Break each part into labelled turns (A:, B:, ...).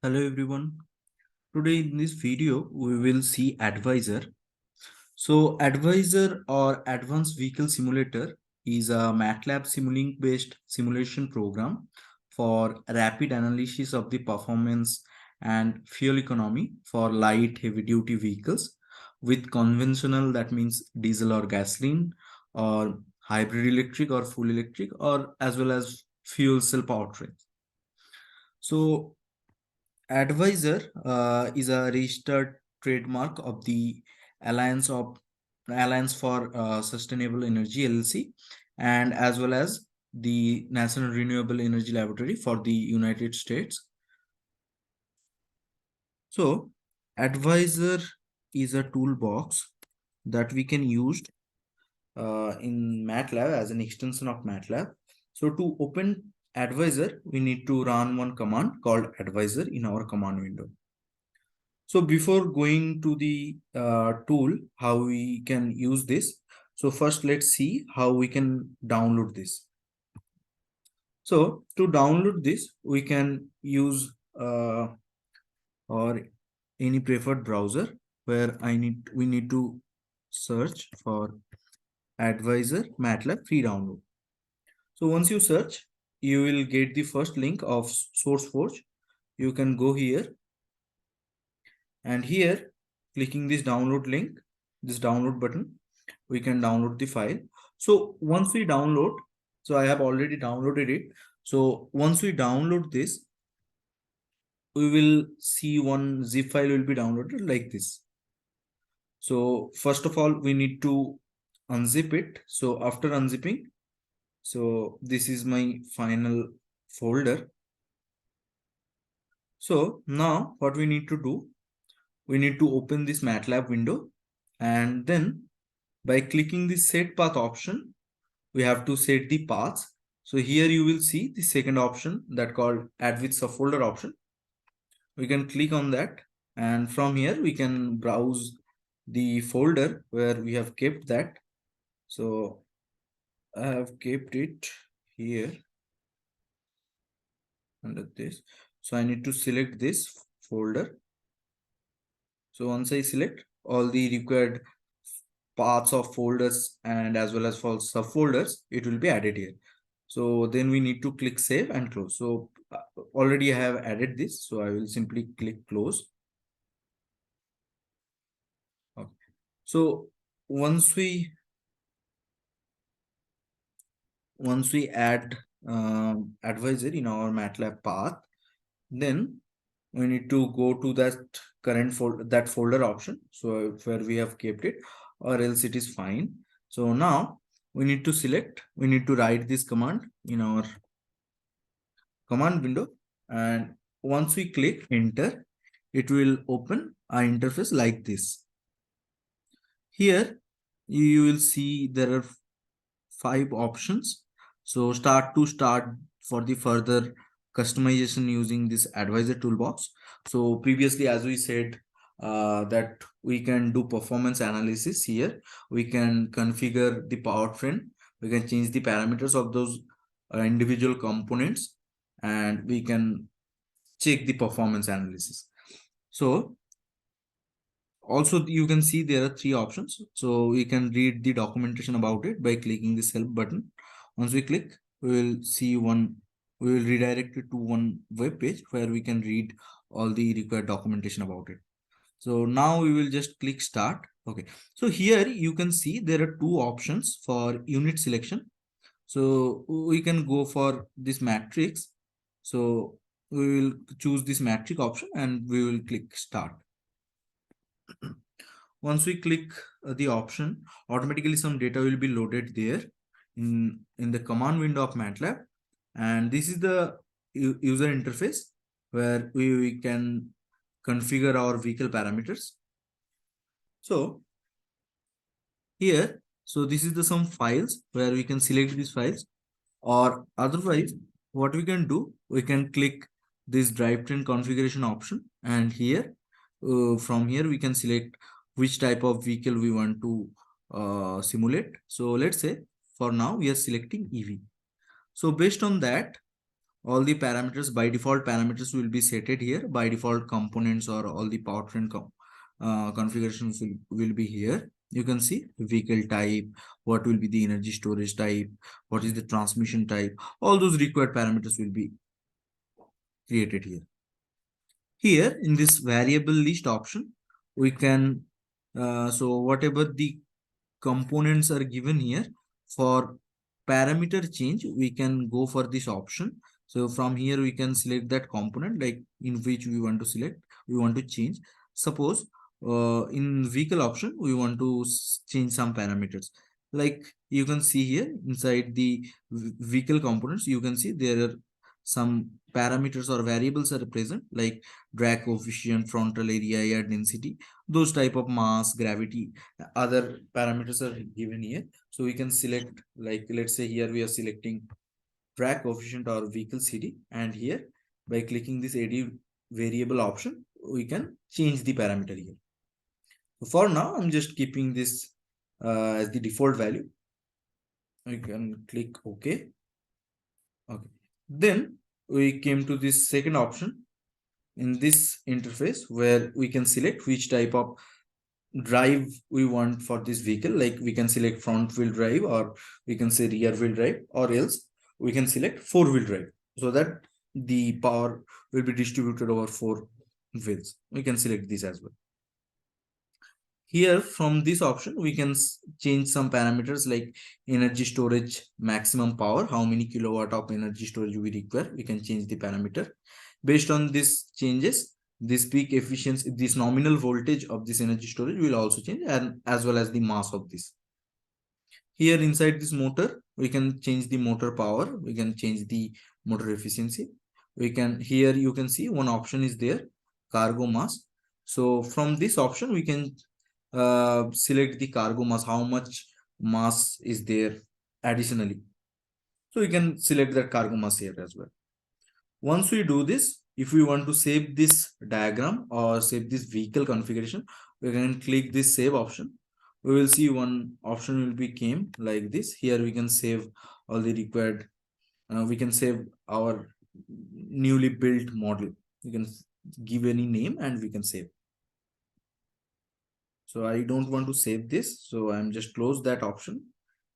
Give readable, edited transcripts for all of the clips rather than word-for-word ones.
A: Hello everyone. Today in this video we will see ADVISOR. So ADVISOR or Advanced Vehicle Simulator is a MATLAB Simulink based simulation program for rapid analysis of the performance and fuel economy for light heavy duty vehicles with conventional, that means diesel or gasoline, or hybrid electric or full electric, or as well as fuel cell powertrains. So ADVISOR is a registered trademark of the Alliance for Sustainable Energy (LLC), and as well as the National Renewable Energy Laboratory for the United States. So ADVISOR is a toolbox that we can use in MATLAB as an extension of MATLAB. So to open ADVISOR, we need to run one command called ADVISOR in our command window. So before going to the tool, how we can use this. So first let's see how we can download this. So to download this, we can use or any preferred browser where we need to search for ADVISOR MATLAB free download. So once you search, you will get the first link of SourceForge. You can go here, and here clicking this download link, this download button, we can download the file. So once we download, so I have already downloaded it. So once we download this, we will see one zip file will be downloaded like this. So first of all, we need to unzip it. So after unzipping, so this is my final folder. So now what we need to do, we need to open this MATLAB window, and then by clicking the set path option, we have to set the paths. So here you will see the second option that called add with subfolder option. We can click on that, and from here we can browse the folder where we have kept that. So I have kept it here under this. So I need to select this folder. So once I select, all the required paths of folders and as well as for subfolders, it will be added here. So then we need to click save and close. So already I have added this, so I will simply click close. Okay. So once we add ADVISOR in our MATLAB path, then we need to go to that current folder option, so where we have kept it, or else it is fine. So now we need to write this command in our command window, and once we click enter, it will open an interface like this. Here you will see there are 5 options. So start for the further customization using this ADVISOR toolbox. So previously, as we said, that we can do performance analysis here. We can configure the powertrain. We can change the parameters of those individual components, and we can check the performance analysis. So also you can see there are 3 options. So we can read the documentation about it by clicking this help button. Once we click, we will redirect it to one web page where we can read all the required documentation about it. So now we will just click start. Okay. So here you can see there are 2 options for unit selection. So we can go for this matrix. So we will choose this matrix option and we will click start. Once we click the option, automatically some data will be loaded there in the command window of MATLAB, and this is the user interface where we can configure our vehicle parameters. So here, so this is the some files where we can select these files, or otherwise what we can do, we can click this drivetrain configuration option, and here from here we can select which type of vehicle we want to simulate. So let's say for now we are selecting EV. So based on that, all the parameters, by default parameters will be setted here. By default components or all the powertrain configurations will be here. You can see vehicle type, what will be the energy storage type, what is the transmission type, all those required parameters will be created here. Here in this variable list option, we can, so whatever the components are given here, for parameter change, we can go for this option. So from here, we can select that component like in which we want to select, we want to change. Suppose in vehicle option, we want to change some parameters. Like you can see here inside the vehicle components, you can see there are some parameters or variables are present like drag coefficient, frontal area, air density, those type of mass, gravity, other parameters are given here. So we can select, like let's say here we are selecting drag coefficient or vehicle CD, and here by clicking this AD variable option, we can change the parameter here. So for now, I'm just keeping this as the default value. We can click OK. Okay. Then we came to this second option in this interface where we can select which type of drive we want for this vehicle. Like we can select front wheel drive, or we can say rear wheel drive, or else we can select four wheel drive, so that the power will be distributed over four wheels. We can select this as well. Here from this option, we can change some parameters like energy storage, maximum power, how many kilowatt of energy storage we require. We can change the parameter. Based on these changes, this peak efficiency, this nominal voltage of this energy storage will also change, and as well as the mass of this. Here inside this motor, we can change the motor power. We can change the motor efficiency. We can, here you can see one option is there, cargo mass. So from this option, we can select the cargo mass, how much mass is there additionally. So we can select that cargo mass here as well. Once we do this, if we want to save this diagram or save this vehicle configuration, we can click this save option. We will see one option will be came like this. Here we can save all the required, we can save our newly built model. You can give any name and we can save. So I don't want to save this, so I'm just close that option,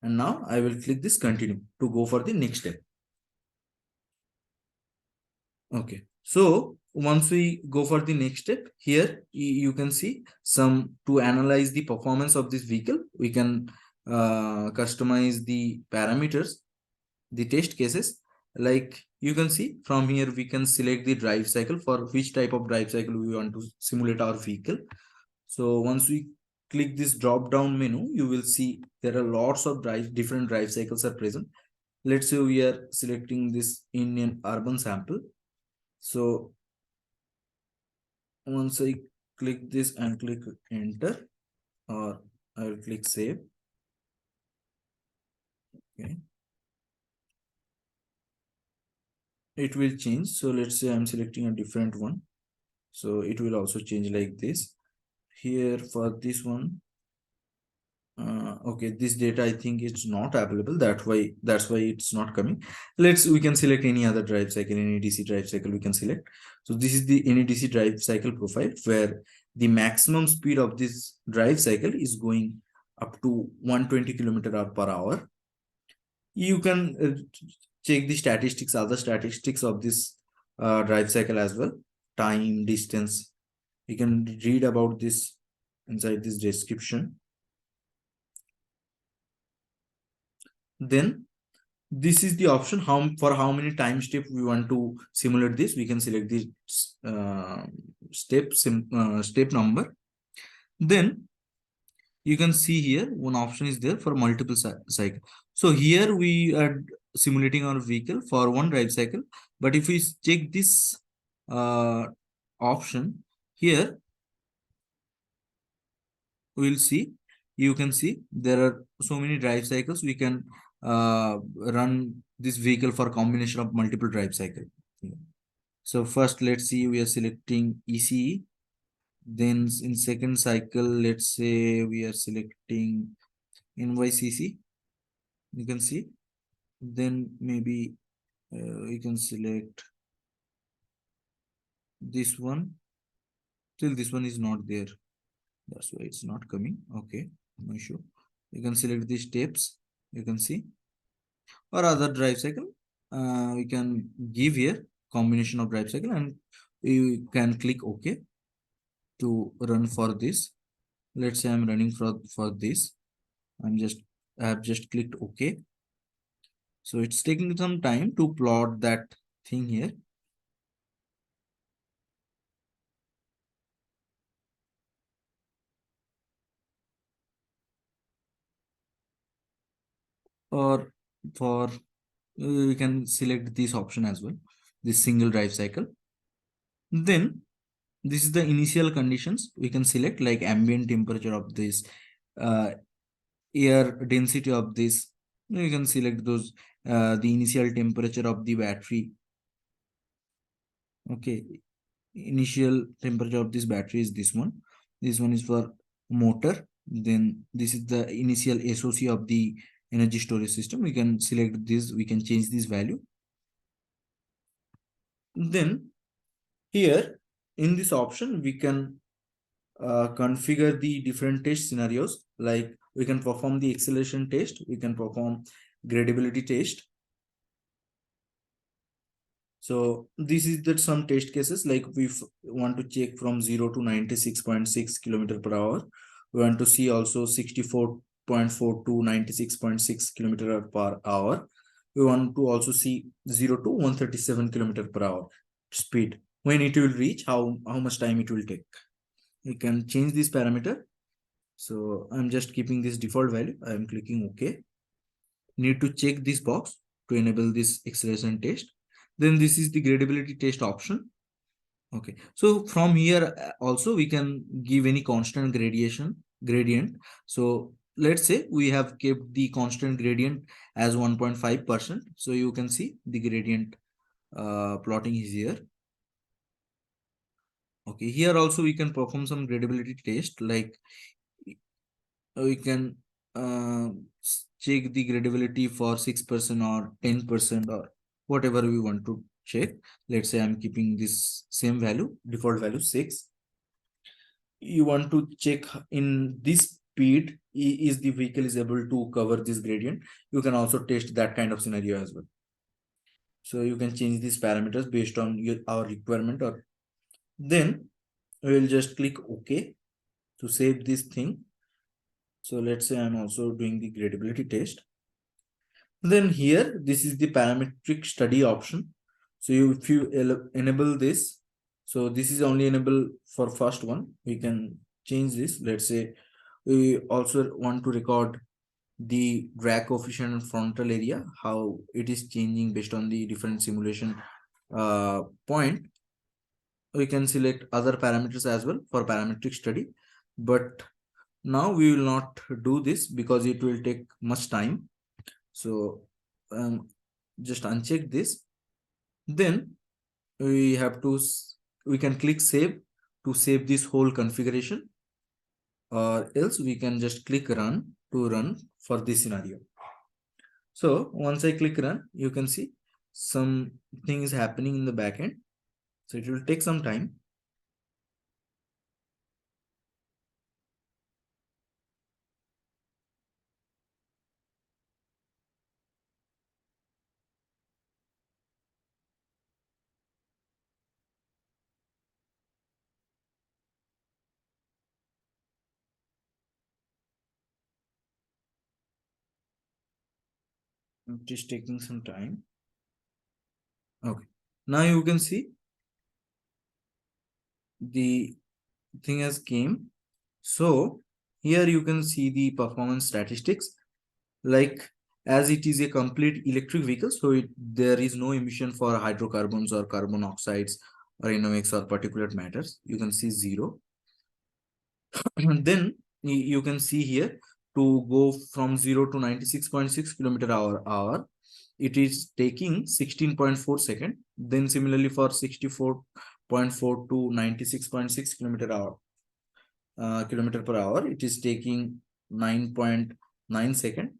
A: and now I will click this continue to go for the next step. Okay, so once we go for the next step, here you can see some, to analyze the performance of this vehicle, we can customize the parameters, the test cases. Like you can see from here, we can select the drive cycle, for which type of drive cycle we want to simulate our vehicle. So once we click this drop down menu, you will see there are lots of different drive cycles are present. Let's say we are selecting this in an urban sample. So once I click this and click enter, or I will click save. Okay. It will change. So let's say I'm selecting a different one. So it will also change like this. Here for this one, okay, this data I think it's not available, that's why it's not coming. We can select any other drive cycle, any DC drive cycle we can select. So this is the NEDC drive cycle profile, where the maximum speed of this drive cycle is going up to 120 km/h. You can check the statistics, other statistics of this drive cycle as well, time, distance. You can read about this inside this description. Then this is the option, for how many time step we want to simulate this. We can select the step number. Then you can see here one option is there for multiple cycle. So here we are simulating our vehicle for one drive cycle, but if we check this option here, we'll see, you can see there are so many drive cycles. We can run this vehicle for combination of multiple drive cycle. So first, let's see, we are selecting ECE. Then in second cycle, let's say we are selecting NYCC. You can see. Then maybe We can select this one. Till this one is not there, that's why it's not coming. Okay, no issue. You can select these steps, you can see, or other drive cycle. We can give here combination of drive cycle, and we can click OK to run for this. Let's say I'm running for this. I have just clicked OK. So it's taking some time to plot that thing here. Or for we can select this option as well, this single drive cycle. Then this is the initial conditions we can select, like ambient temperature of this, uh, air density of this. You can select those, the initial temperature of the battery. Okay, initial temperature of this battery is this one. This one is for motor. Then this is the initial SOC of the energy storage system. We can select this, we can change this value. Then here in this option we can configure the different test scenarios, like we can perform the acceleration test, we can perform gradeability test. So this is that some test cases, like we want to check from 0 to 96.6 kilometer per hour. We want to see also 64.4 to 96.6 kilometer per hour. We want to also see 0 to 137 kilometer per hour speed, when it will reach, how much time it will take. You can change this parameter. So I'm just keeping this default value. I'm clicking OK. Need to check this box to enable this acceleration test. Then this is the gradability test option. Okay, so from here also we can give any constant gradient. So let's say we have kept the constant gradient as 1.5%. So you can see the gradient plotting is here. Okay, here also we can perform some gradability test, like we can uh, check the gradability for 6% or 10% or whatever we want to check. Let's say I'm keeping this same value, default value 6. You want to check in this speed, is the vehicle is able to cover this gradient. You can also test that kind of scenario as well. So you can change these parameters based on our requirement. Or then we will just click OK to save this thing. So let's say I'm also doing the gradability test. Then here, this is the parametric study option. So if you enable this, so this is only enable for first one. We can change this. Let's say we also want to record the drag coefficient and frontal area, how it is changing based on the different simulation point. We can select other parameters as well for parametric study, but now we will not do this because it will take much time. So just uncheck this. Then we have to, we can click save to save this whole configuration, or else we can just click run to run for this scenario. So once I click run, you can see something is happening in the backend. So it will take some time. It is taking some time. Okay, now you can see the thing has came. So here you can see the performance statistics, like as it is a complete electric vehicle, so there is no emission for hydrocarbons or carbon oxides or NOx or particulate matters. You can see 0. Then you can see here, to go from 0 to 96.6 kilometer per hour, it is taking 16.4 seconds. Then similarly for 64.4 to 96.6 kilometer per hour, it is taking 9.9 seconds.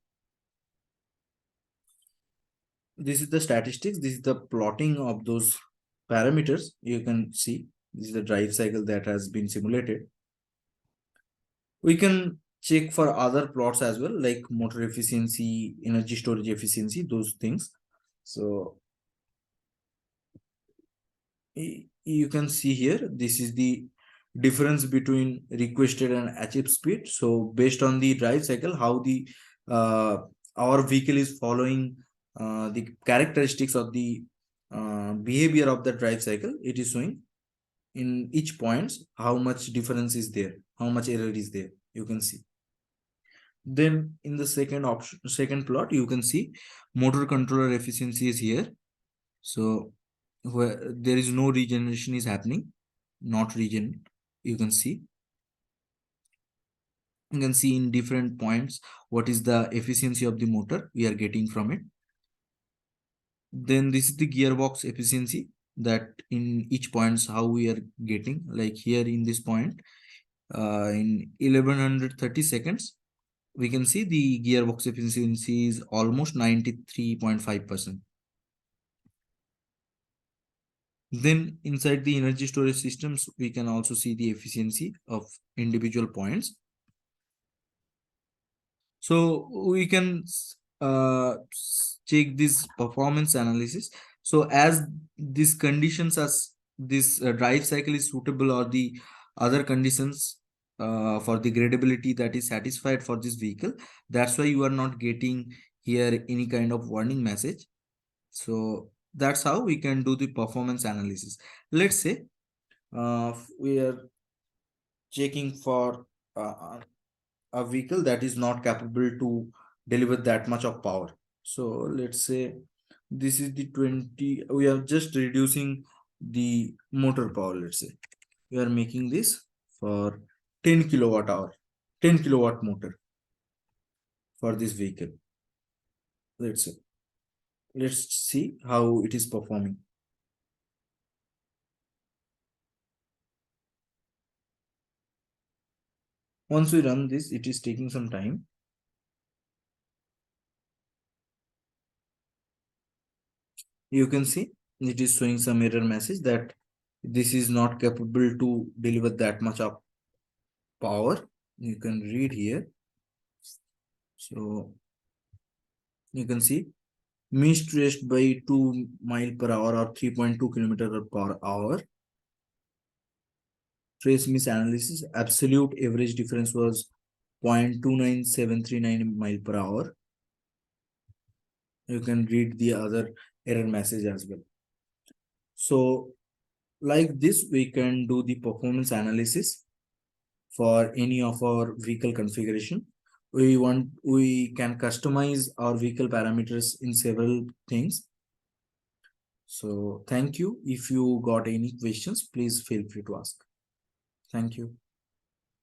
A: this is the statistics. This is the plotting of those parameters. You can see this is the drive cycle that has been simulated. We can check for other plots as well, like motor efficiency, energy storage efficiency, those things. So you can see here, this is the difference between requested and achieved speed. So based on the drive cycle, how the our vehicle is following the characteristics of the behavior of the drive cycle, it is showing in each points how much difference is there, how much error is there, you can see. Then in the second option, second plot, you can see motor controller efficiency is here. So where there is no regeneration is happening, not regen, you can see. You can see in different points what is the efficiency of the motor we are getting from it. Then this is the gearbox efficiency, that in each points how we are getting, like here in this point, in 1130 seconds, we can see the gearbox efficiency is almost 93.5%. Then inside the energy storage systems, we can also see the efficiency of individual points. So we can check this performance analysis. So as these conditions, as this drive cycle is suitable, or the other conditions for the gradability that is satisfied for this vehicle, that's why you are not getting here any kind of warning message. So that's how we can do the performance analysis. Let's say we are checking for a vehicle that is not capable to deliver that much of power. So let's say this is the 20, we are just reducing the motor power. Let's say we are making this for 10 kilowatt hour, 10 kilowatt motor for this vehicle. Let's say, let's see how it is performing. Once we run this, it is taking some time. You can see it is showing some error message that this is not capable to deliver that much of power. You can read here. So you can see missed rest by 2 mile per hour or 3.2 kilometer per hour. Trace miss analysis, absolute average difference was 0.29739 mile per hour. You can read the other error message as well. So like this, we can do the performance analysis for any of our vehicle configuration. We can customize our vehicle parameters in several things. So thank you. If you got any questions, please feel free to ask. Thank you.